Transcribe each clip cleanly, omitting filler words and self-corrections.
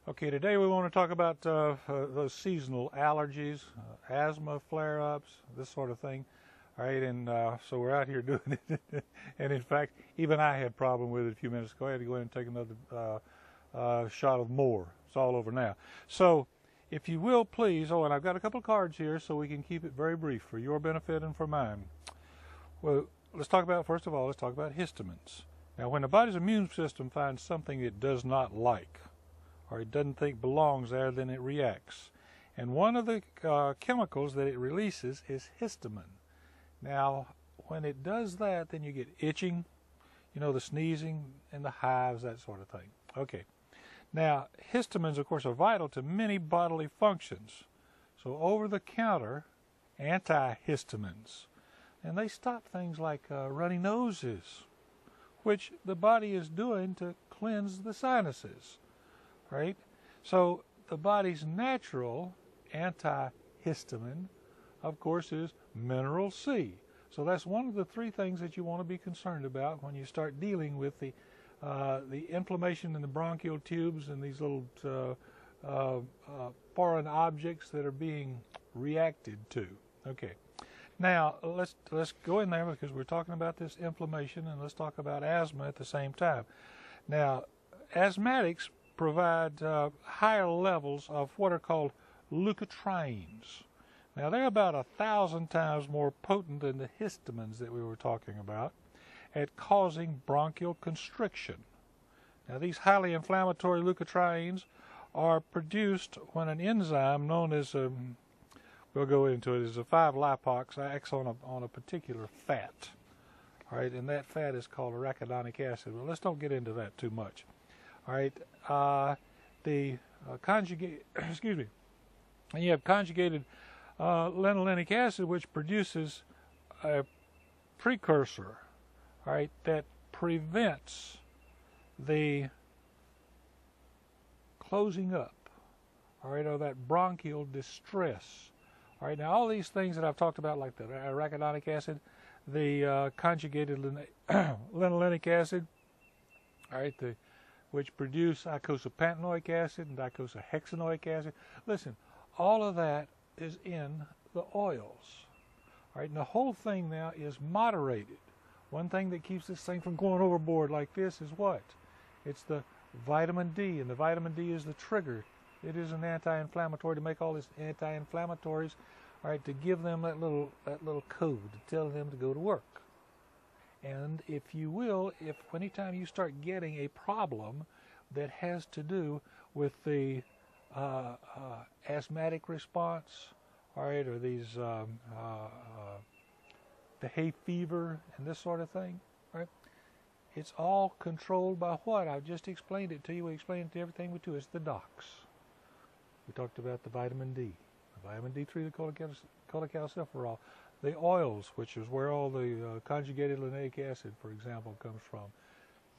Okay, today we want to talk about those seasonal allergies, asthma flare-ups, this sort of thing. All right, and so we're out here doing it. And in fact, even I had a problem with it a few minutes ago. I had to go ahead and take another shot of more. It's all over now. So if you will, please, and I've got a couple of cards here so we can keep it very brief for your benefit and for mine. Well, let's talk about, first of all, let's talk about histamines. Now, when the body's immune system finds something it does not like, or it doesn't think belongs there, then it reacts. And one of the chemicals that it releases is histamine. Now, when it does that, then you get itching, you know, the sneezing and the hives, that sort of thing. Okay. Now, histamines, of course, are vital to many bodily functions. So over-the-counter antihistamines, and they stop things like runny noses, which the body is doing to cleanse the sinuses. Right? So the body's natural antihistamine, of course, is mineral C. So that's one of the three things that you want to be concerned about when you start dealing with the inflammation in the bronchial tubes and these little foreign objects that are being reacted to. Okay. Now let's go in there because we're talking about this inflammation, and let's talk about asthma at the same time. Now, asthmatics provide higher levels of what are called leukotrienes. Now, they're about 1,000 times more potent than the histamines that we were talking about at causing bronchial constriction. Now, these highly inflammatory leukotrienes are produced when an enzyme known as, we'll go into it, is a 5-lipox acts on a particular fat. All right, and that fat is called arachidonic acid. Well, let's don't get into that too much. All right, the conjugate, excuse me, and you have conjugated linolenic acid, which produces a precursor, all right, that prevents the closing up, all right, or that bronchial distress. All right, now all these things that I've talked about, like the arachidonic acid, the conjugated linolenic acid, all right, which produce icosapentaenoic acid and icosahexaenoic acid. Listen, all of that is in the oils. All right, and the whole thing now is moderated. One thing that keeps this thing from going overboard like this is what? It's the vitamin D, and the vitamin D is the trigger. It is an anti-inflammatory to make all these anti-inflammatories, all right, to give them that little code to tell them to go to work. And if you will, if anytime you start getting a problem that has to do with the asthmatic response, all right, or these the hay fever and this sort of thing, right? It's all controlled by what? I've just explained it to you. We explained it to everything we do. It's the docs. We talked about the vitamin D, the vitamin D3, the cholecalciferol, the oils, which is where all the conjugated linoleic acid, for example, comes from.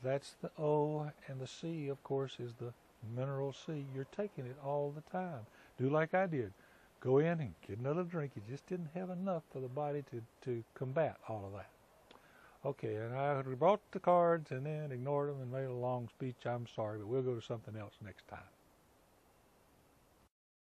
That's the O, and the C, of course, is the mineral C. You're taking it all the time. Do like I did. Go in and get another drink. You just didn't have enough for the body to combat all of that. Okay, and I brought the cards and then ignored them and made a long speech. I'm sorry, but we'll go to something else next time.